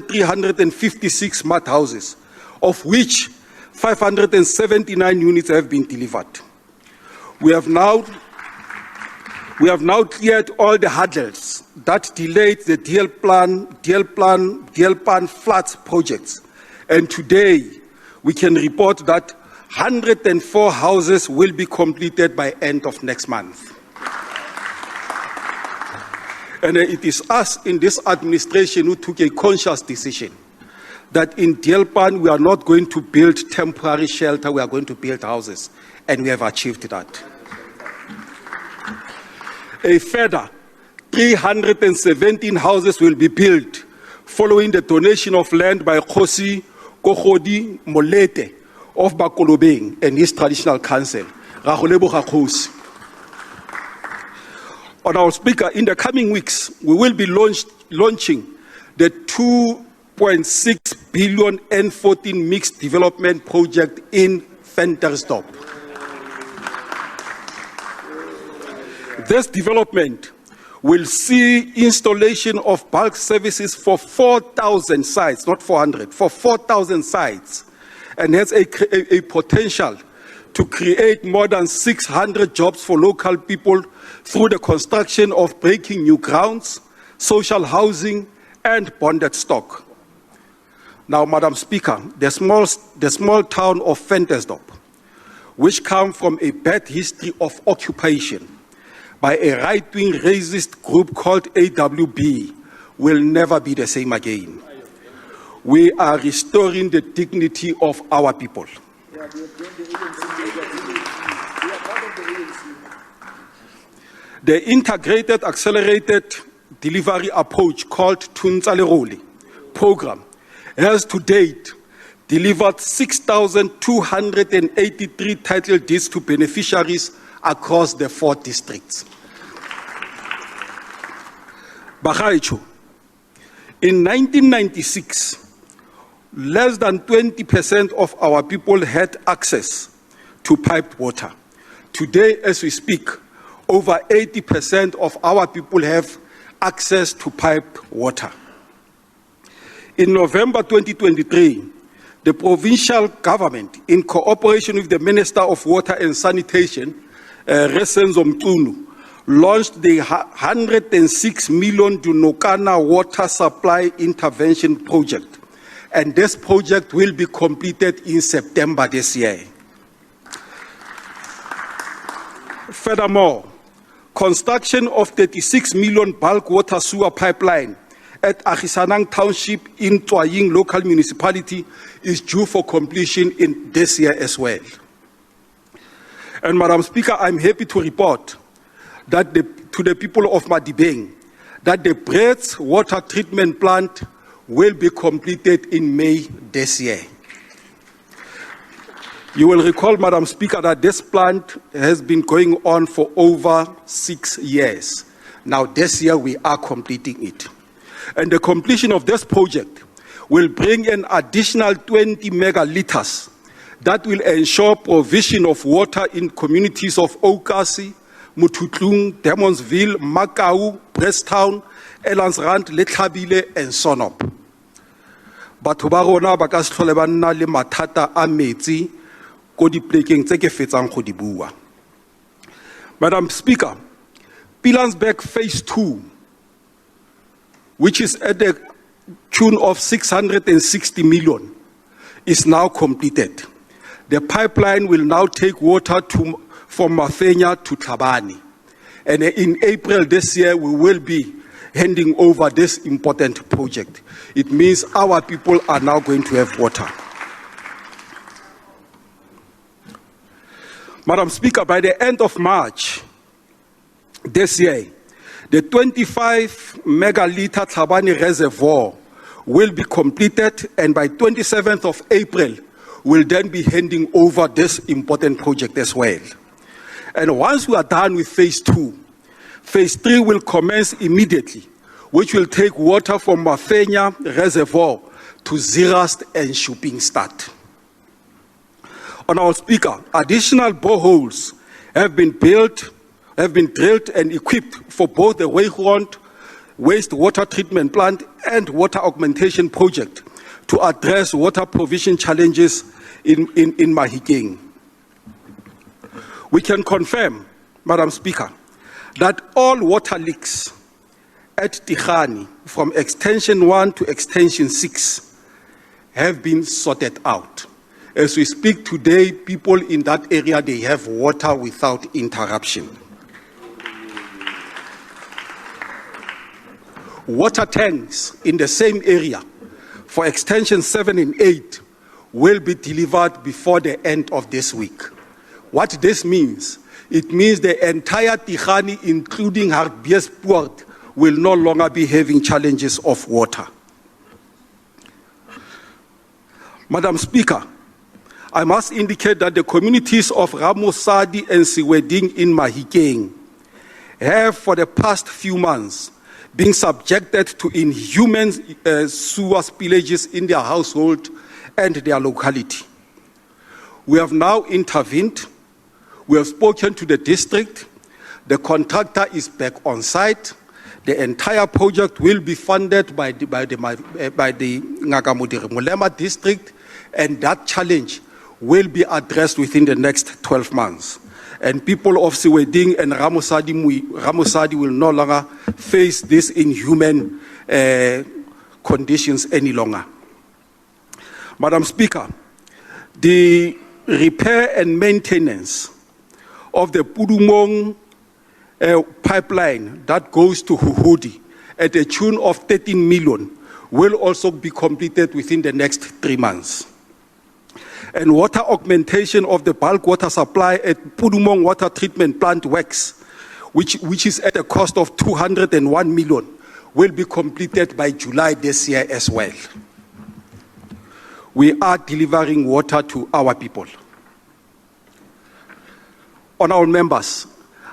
356 smart houses, of which 579 units have been delivered. We have now cleared all the hurdles that delayed the DL floods projects, and today we can report that 104 houses will be completed by end of next month. And it is us in this administration who took a conscious decision that in Dielpan we are not going to build temporary shelter, we are going to build houses, and we have achieved that. A further 317 houses will be built following the donation of land by Khosi Kokgodi Molete of Bakolobeng and his traditional council. On our speaker, in the coming weeks, we will be launching the 2.6 billion N14 mixed development project in Ventersdorp. This development will see installation of bulk services for 4,000 sites, not 400, for 4,000 sites, and has a potential to create more than 600 jobs for local people through the construction of breaking new grounds, social housing, and bonded stock. Now, Madam Speaker, the small town of Ventersdorp, which comes from a bad history of occupation by a right-wing racist group called AWB, will never be the same again. We are restoring the dignity of our people. The integrated accelerated delivery approach called Tunzaleroli program has to date delivered 6,283 title deeds to beneficiaries across the 4 districts. Bagaitsho, in 1996, less than 20% of our people had access to piped water. Today, as we speak, over 80% of our people have access to piped water. In November 2023, the provincial government, in cooperation with the Minister of Water and Sanitation, Resenzo Mtunu, launched the 106 million Dunokana water supply intervention project. And this project will be completed in September this year. Furthermore, construction of 36 million bulk water sewer pipeline at Agisanang Township in Tswaying local municipality is due for completion in this year as well. And Madam Speaker, I'm happy to report that to the people of Madibeng that the Bred's water treatment plant will be completed in May this year. You will recall, Madam Speaker, that this plant has been going on for over 6 years. Now this year we are completing it. And the completion of this project will bring an additional 20 megaliters that will ensure provision of water in communities of Okasi, Mututlung, Demonsville, Makau, Brestown, Elansrand, Letlhabile, and Sonop. Batho ba rona ba ka se tlhole ba nna le mathata a metsi ko diplekeng tse ke fetsang go di bua. Madam Speaker, Pilansberg Phase 2, which is at the tune of 660 million, is now completed. The pipeline will now take water from Mafenya to Tlhabane. And in April this year, we will be handing over this important project. It means our people are now going to have water. Madam Speaker, by the end of March this year, the 25 megaliter Tlhabane reservoir will be completed, and by 27th of April, we'll then be handing over this important project as well. And once we are done with Phase 2, Phase 3 will commence immediately, which will take water from Mafenya Reservoir to Zirast and Shoppingstad. On our speaker, additional boreholes have been drilled and equipped for both the Weigrond wastewater treatment plant, and water augmentation project to address water provision challenges in Mahikeng. We can confirm, Madam Speaker, that all water leaks at Tihani from extension 1 to extension 6 have been sorted out. As we speak today, people in that area, they have water without interruption. Water tanks in the same area for extension 7 and 8 will be delivered before the end of this week. What this means, it means the entire Tihani, including Hartbeespoort, will no longer be having challenges of water. Madam Speaker, I must indicate that the communities of Ramosadi and Siweding in Mahikeng have for the past few months been subjected to inhuman sewer spillages in their household and their locality. We have now intervened. We have spoken to the district. The contractor is back on site. The entire project will be funded by the Ngakamudiri Mulema district, and that challenge will be addressed within the next 12 months. And people of Siweding and Ramosadi will no longer face these inhuman conditions any longer. Madam Speaker, the repair and maintenance of the Pudumong pipeline that goes to Huhudi at a tune of 13 million will also be completed within the next 3 months. And water augmentation of the bulk water supply at Pudumong Water Treatment Plant works, which is at a cost of 201 million, will be completed by July this year as well. We are delivering water to our people. Honourable members,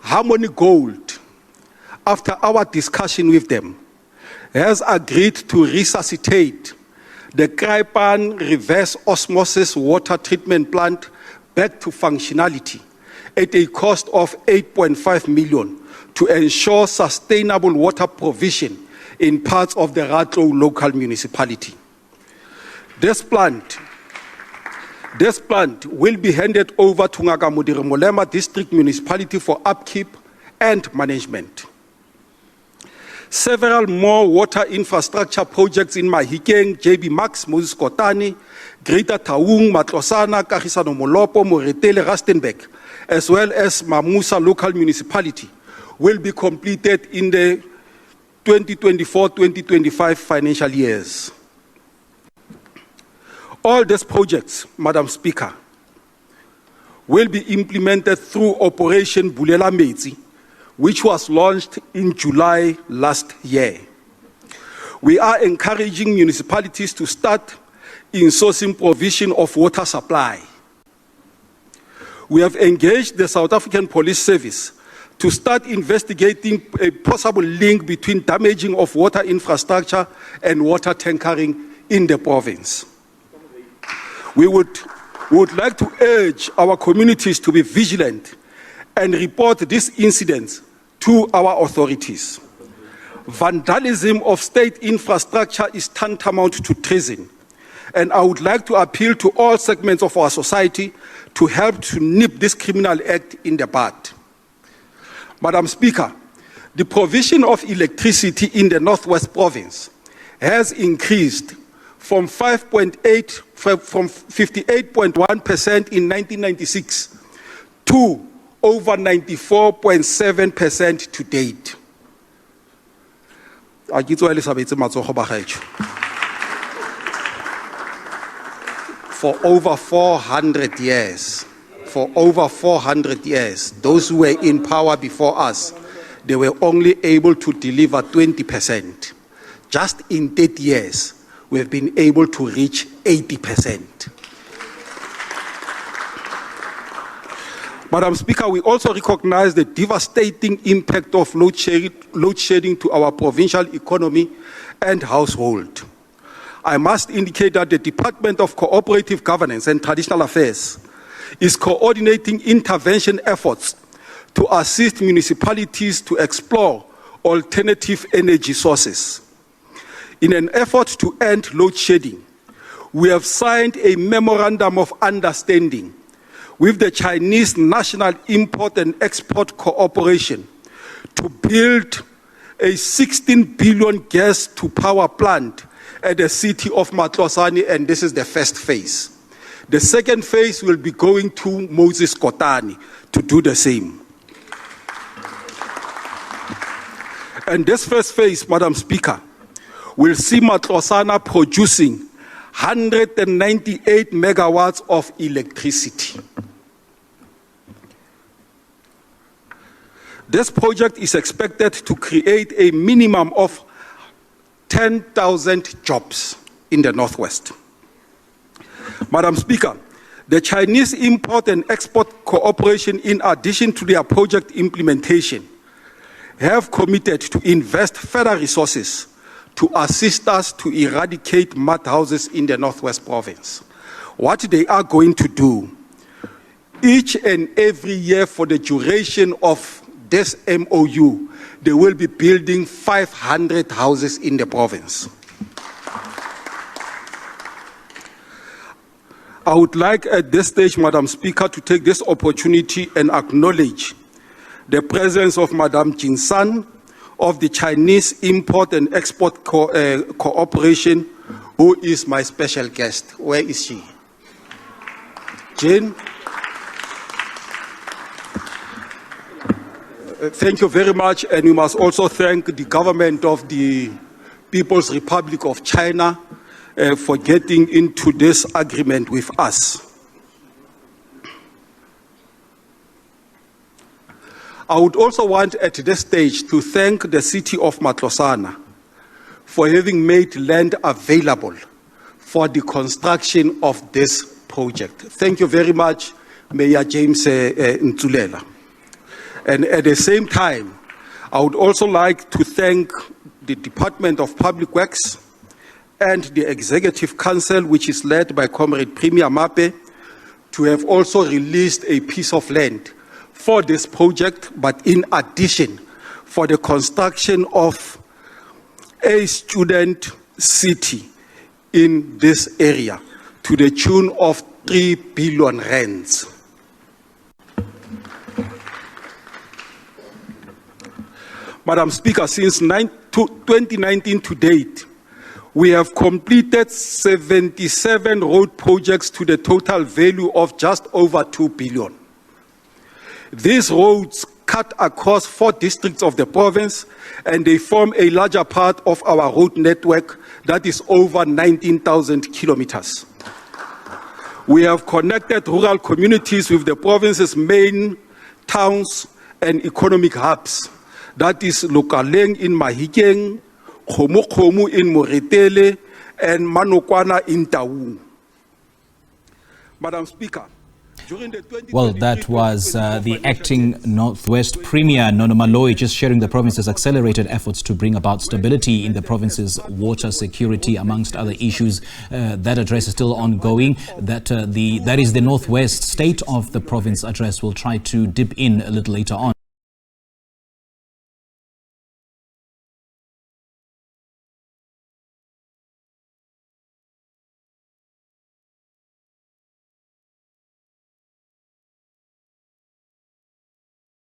Harmony Gold, after our discussion with them, has agreed to resuscitate the Kraipan reverse osmosis water treatment plant back to functionality at a cost of 8.5 million to ensure sustainable water provision in parts of the Ratlo local municipality. This plant will be handed over to Ngakamudiri Mulema District Municipality for upkeep and management. Several more water infrastructure projects in Mahikeng, JB Max, Moses Kotani, Greater Taung, Matlosana, Kagisano Molopo, Moretele, Rustenburg, as well as Mamusa local municipality, will be completed in the 2024-2025 financial years. All these projects, Madam Speaker, will be implemented through Operation Bulela Metsi, which was launched in July last year. We are encouraging municipalities to start insourcing provision of water supply. We have engaged the South African Police Service to start investigating a possible link between damaging of water infrastructure and water tankering in the province. We would like to urge our communities to be vigilant and report these incidents to our authorities. Vandalism of state infrastructure is tantamount to treason, and I would like to appeal to all segments of our society to help to nip this criminal act in the bud. Madam Speaker, the provision of electricity in the Northwest Province has increased from 58.1% in 1996 to over 94.7% to date. For over 400 years, those who were in power before us, they were only able to deliver 20%. Just in 30 years, we have been able to reach 80%. Madam Speaker, we also recognize the devastating impact of load shedding to our provincial economy and household. I must indicate that the Department of Cooperative Governance and Traditional Affairs is coordinating intervention efforts to assist municipalities to explore alternative energy sources. In an effort to end load shedding, we have signed a memorandum of understanding with the Chinese National Import and Export Corporation to build a 16 billion gas to power plant at the city of Matlosane, and this is the first phase. The second phase will be going to Moses Kotane to do the same. And this first phase, Madam Speaker, will see Matlosana producing 198 megawatts of electricity. This project is expected to create a minimum of 10,000 jobs in the Northwest. Madam Speaker, the Chinese Import and Export Corporation, in addition to their project implementation, have committed to invest further resources to assist us to eradicate mud houses in the Northwest Province. What they are going to do, each and every year for the duration of this MOU, they will be building 500 houses in the province. I would like at this stage, Madam Speaker, to take this opportunity and acknowledge the presence of Madam Jin San of the Chinese Import and Export Corporation, who is my special guest. Where is she? Jane? Thank you very much, and we must also thank the government of the People's Republic of China for getting into this agreement with us. I would also want at this stage to thank the city of Matlosana for having made land available for the construction of this project. Thank you very much, Mayor James Ntsulela. And at the same time, I would also like to thank the Department of Public Works and the Executive Council, which is led by Comrade Premier Maape, to have also released a piece of land for this project, but in addition, for the construction of a student city in this area to the tune of 3 billion rands. Madam Speaker, since 2019 to date, we have completed 77 road projects to the total value of just over 2 billion. These roads cut across 4 districts of the province, and they form a larger part of our road network that is over 19,000 kilometers. We have connected rural communities with the province's main towns and economic hubs. That is Lokaleng in Mahikeng, Khomo in Moretele, and Manokwana in Taung. Madam Speaker, well, that was the acting Northwest Premier Nono Maloyi just sharing the province's accelerated efforts to bring about stability in the province's water security, amongst other issues. That address is still ongoing. That is the Northwest State of the Province address. We'll try to dip in a little later on.